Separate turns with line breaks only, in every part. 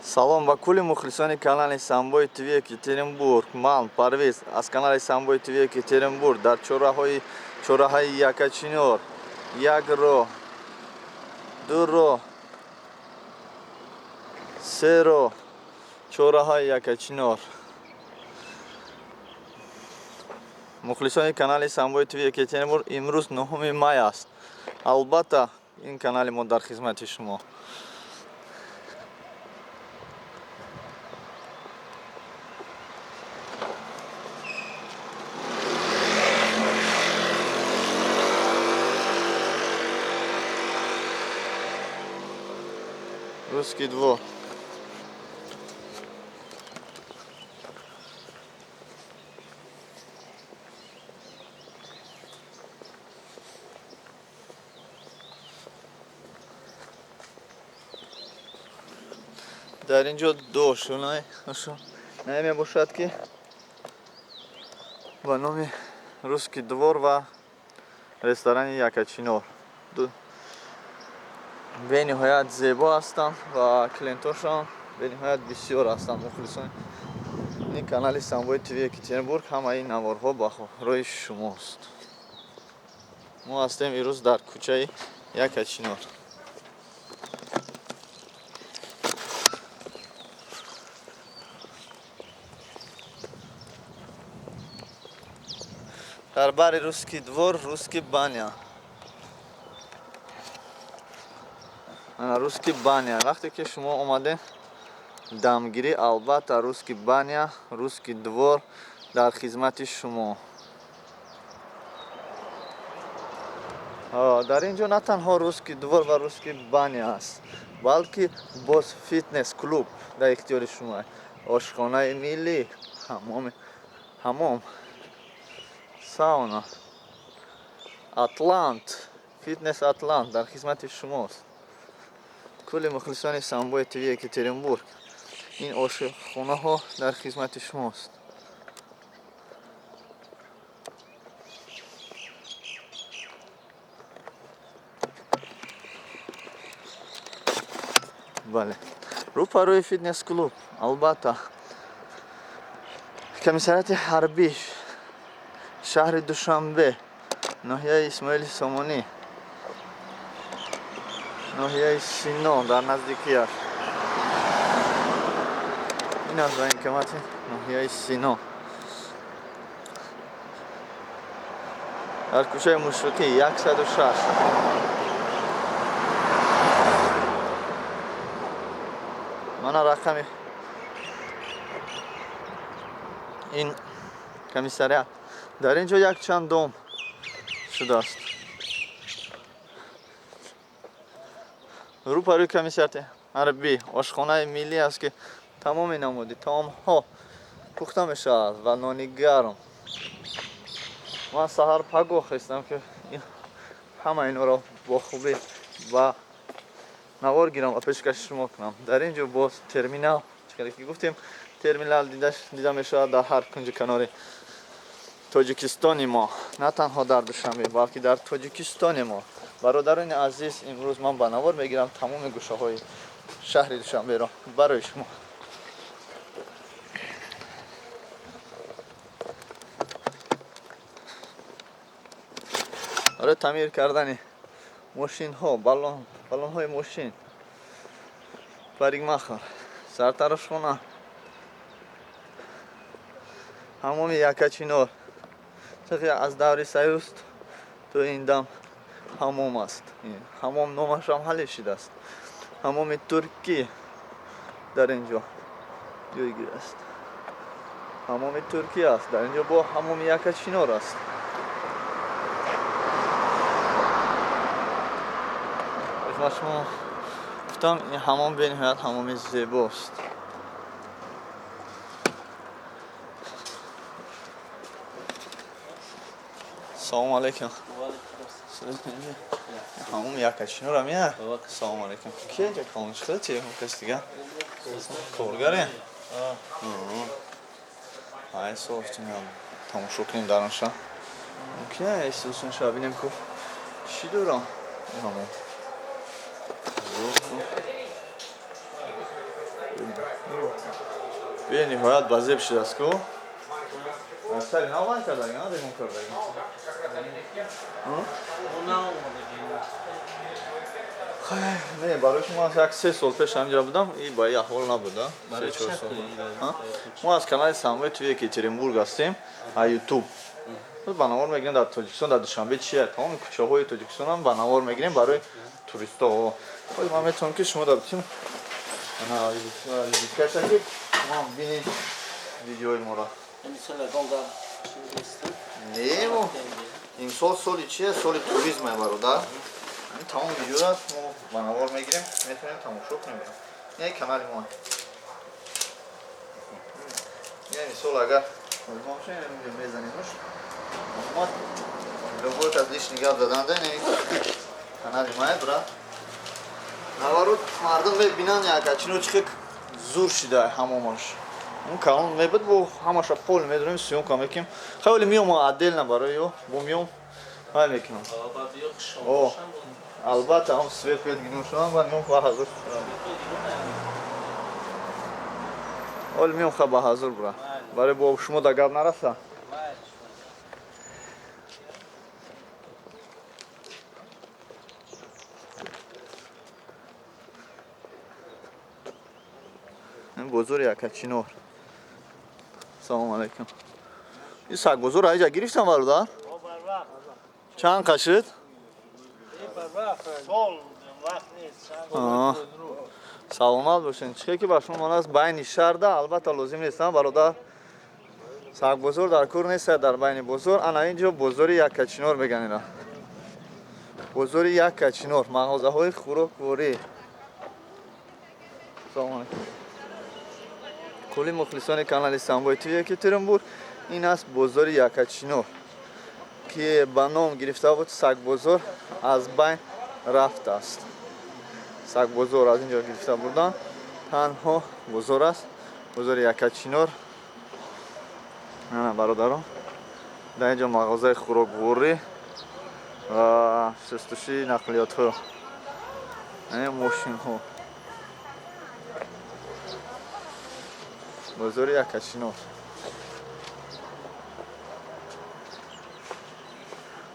Салом ба кулли мухлисони канали Самбои ТВ Екатеринбург. Ман Парвиз аз канали Самбои ТВ Екатеринбург дар чораҳои Якачинор. Як роҳ, ду роҳ, се роҳ, чораҳои Якачинор. мухлисони канали Самбои ТВ Екатеринбург, имрӯз 9 май аст. Албатта ин канали мо дар хизмати шумо. Русский двор. дар ин ҷо дош намебошад ки ба номи Русский двор ва ресторани Якачинор бениҳоят зебо ҳастанд ва клиентошон бениҳоят бисёр ҳастанд. мухлисони канали Самбои ТВ Екатеринбург, ҳамаи наворҳо ба роҳи шумост. мо ҳастем ирӯз дар кӯчаи Якачинор. дар бари Русский двор, Русский баня. Русский баня. вақте ки шумо омаден дамгирӣ, албатта Русский баня, Русский двор дар хизмати шумо. дар ин ҷо на танҳо Русский двор ва Русский баня аст, балки боз фитнес клуб дар ихтиёри шумо. ошхонаи миллӣ, ҳамом, сауна, Атлант, фитнес Атлант дар хизмати шумост. кулли мухлисони Самбои ТВ Екатеринбург, ин ошхонаҳо дар хизмати шумост. бале, рӯпарӯи фитнес клуб, албатта комиссарияти ҳарбӣ шаҳри Душанбе, ноҳияи Исмоили Сомонӣ, ноҳияи Сино дар наздикӣ аст. ин аст военкомати ноҳияи Сино дар кӯчаи Мушфиқӣ 106. мана рақами ин комиссарият. дар ин ҷо якчанд дом шудааст. рӯпарӯи комиссарияти ҳарбӣ ошхонаи миллӣ аст ки тамоми намуди таомҳо пухта мешавад ва нони гарм. ман саҳар пагоҳ хестам ки ҳама инҳоро бо хубӣ ба навор гирам ва пешкаши шумо кунам. дар ин ҷо боз терминал, чиқаре ки гуфтем, терминал дида мешавад дар ҳар кунҷи канори тоҷикистони мо, на танҳо дар Душанбе, балки дар тоҷикистони мо. бародарони азиз, имрӯз ман ба навор мегирам тамоми гӯшаҳои шаҳри Душанберо барои шумо. барои таъмир кардани мошинҳо, баллонҳои мошин, парикмахр, сартарошхона, ҳамоми Якачинор. чунки аз даври Союз то ин дам ҳамом аст. ҳамом номашам ҳале шудааст. ҳамоми туркӣ дар ин ҷо ҷойгир аст. ҳамоми туркӣ аст. дар ин ҷо бо ҳамоми Якачинор аст. ва шумо гуфтам, ин ҳамом бениҳоят ҳамоми зебост. салому алейкум. ҳамом Якачинорам я? салому алейкум. ки ҷа калончида телефон кас дига? коргаре? ай софтинам. тамошо кунем дар он ша. окей, сӯсон ша бинем ку чӣ дорам? ҳамон بیا نهایت بازیب شده است کو اصلا نوان کرده یا دیگه کرده نه برای شما یک 3 سال پیش همینجا بودم این با این احوال نبوده 3-4 سال ما از کانال ساموی توی یکاترینبورگ هستیم از یوتیوب بنابر میگیریم در تاجیکستان در دوشنبه چیه تمام کوچه های تاجیکستان هم بنابر میگیریم برای توریست ها من میتونم که شما در تیم ویزیت که ما بینید ویدیوی ما را نه این سالی چیه؟ سال توریسمه برادر این تمام ویدیو را ما بنابر میگیریم میتونیم تماشا کنیم این کانال ما یعنی سال اگر ماشین میزنیمش ما لوگو تبدیلش نگاه دادن ده این کانال ما برا наоборот мардум мебинанд якачино чихе зур шида ҳамомаш он калон мебуд бо ҳамаша пол медонем сёмка мекунем хеле миём отдельно барои ё бо миём ҳай мекунам албатта он свет гинӯ шудан ба миём ба ҳазур ҳол миём ха ба ҳазур бра барои бо шумо да гап нараса بزرگ یکچینور سلام علیکم این سگ بزرگ اینجا گرفتم برادر چند کشید سلامت باشین چه که باشون من از بین شهر ده البته لازم نیستم برادر سگ بزرگ در کور نیست در بین بزرگ انا اینجا بزرگ یکچینور میگن اینا بزرگ یکچینور مغازه های خوراک وری سلام علیکم کلی مخلصان کانال ساموی توی یکاترینبورگ این است بزرگ یکچینور که به نام گرفته بود سگ بزرگ از بین رفته است سگ بزرگ از اینجا گرفته بودن تنها بزرگ است بزرگ یکچینور نه برادران در اینجا مغازه خوراکوری و شستشوی نقلیات ها این ماشین ها بزرگ یکچینور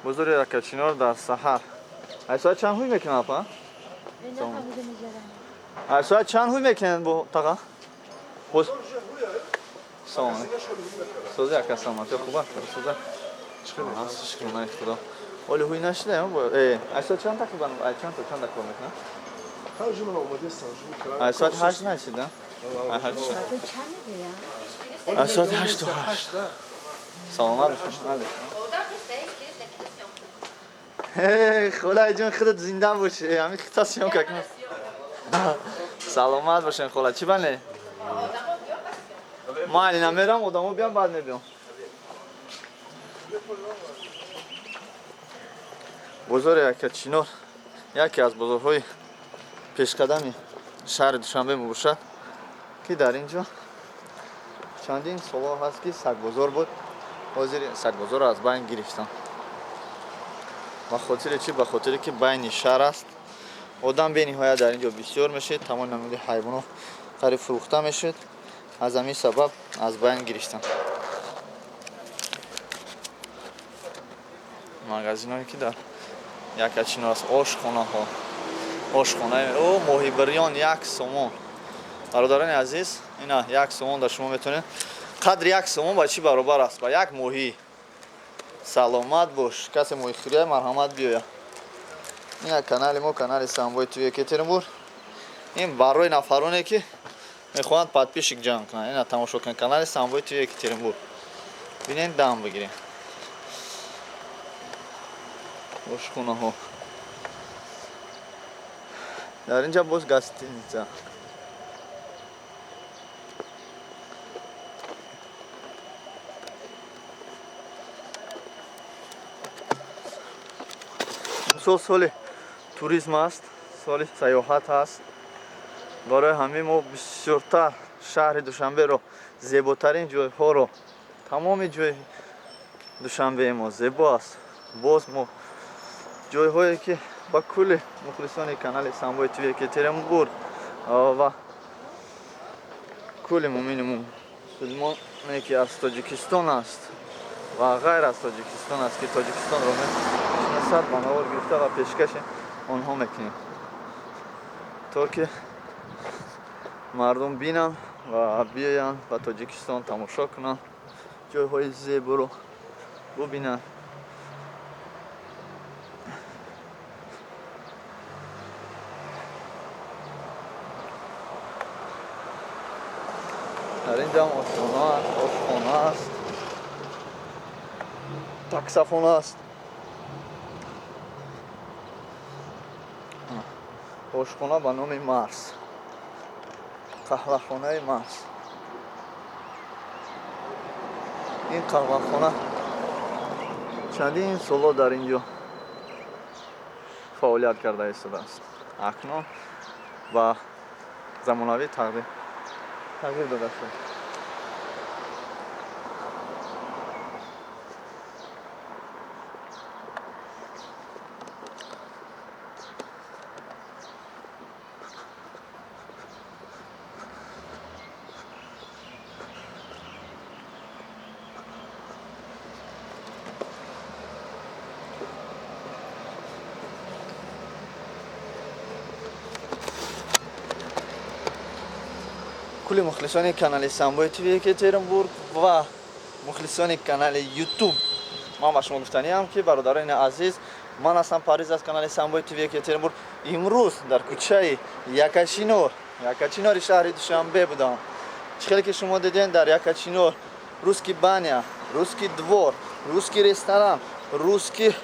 بزرگ یکچینور در سحر ساعت چند هوی میکنن اپا؟ ساعت چند هوی میکنن با تاقا؟ سلام سوزی اکا سلامت خوبه؟ سوزی شکر من خدا ولی هوی نشده ساعت چند تقریبا؟ چند تقریبا میکنن؟ ساعت 8 نشده؟ ساعت 8 سلامت خدای جون خودت زنده باشه همین خطا سیام که سلامت باشین خدا چی بله؟ ما علی نمیرم آدمو بیام بعد میبیم بزرگ یکچینور یکی از بزرگ‌های پیشقدمی شهر دوشنبه میباشد که در اینجا چندین سال هست که سگ بزرگ بود حاضر سگ بزرگ از بین گرفتن به خاطر چی؟ به خاطر که بین شهر است آدم به نهایت در اینجا بسیار میشه تمام نمود حیوانات قریب فروخته میشد از همین سبب از بین گرفتن مغازینایی که در یکچینور است آشخانه ها آشخانه او ماهی بریان 1 سومون برادران عزیز اینا 1 سومون در شما میتونید قدر 1 سومون با چی برابر است با یک ماهی سلامت باش کسی ماهی خوری مرحمت بیاید این کانال ما کانال ساموی توی یکاترینبورگ این برای نفرانی که میخواهند پادپیشک جمع کنند اینا تماشا کنید کانال ساموی توی یکاترینبورگ ببینید دام بگیرید آشخانه ها در اینجا باز گاستینیتسا سال توریسم است سال سیاحت است برای همه ما بسیارتر شهر دوشنبه رو زیباترین جایها رو تمام جای دوشنبه ما زیبا است باز ما جایهایی که با کل مخلصان کانال ساموی توی یکاترینبورگ و кули минимум филмоне ки аз Тоҷикистон аст ва ғайр аз Тоҷикистон аст ки Тоҷикистонро мешинасад ба навор гирифта ва пешкаши онҳо мекунем то ки мардум бинанд ва биёянд ба Тоҷикистон тамошо кунанд ҷойҳои зебуро бубинанд. дар ин ҷам ошхона аст, таксафона аст, ошхона ба номи Марс, қаҳвахонаи Марс. ин қаҳвахона чандин соло дар ин ҷо фаъолият карда истодааст. акнун ба замонавӣ тағйир дода шуд. кули мухлисони канали Самбои ТВ Екатеринбург ва мухлисони канали YouTube, ман ба шумо гуфтаниам ки бародарони азиз, ман ҳастам Париз аз канали Самбои ТВ Екатеринбург. имрӯз дар кӯчаи Якачинори шаҳри Душанбе будам. чихеле ки шумо диден, дар Якачинор русский баня, русский двор, русский ресторан, русский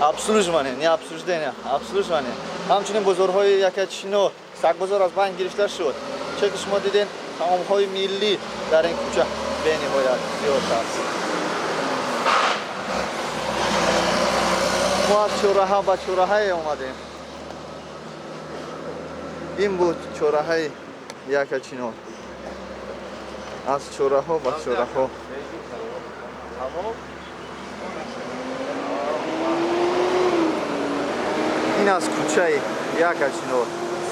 обслуживание, не обсуждение, обслуживание. ҳамчунин бозорҳои Якачинор, сагбозор аз байн гирифта шуд. чихеле ки шумо диден, таомҳои миллӣ дар ин кӯча бениҳоят зиёд аст. мо аз чораҳа ба чораҳае омадем. ин буд чораҳаи Якачинор. аз чораҳо ба чораҳо. ин аз кӯчаи Якачинор.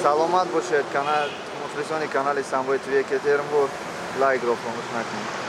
саломат бошед. мухлисони канали Самбои ТВ Екатеринбург, лайкро фаромӯш накунед.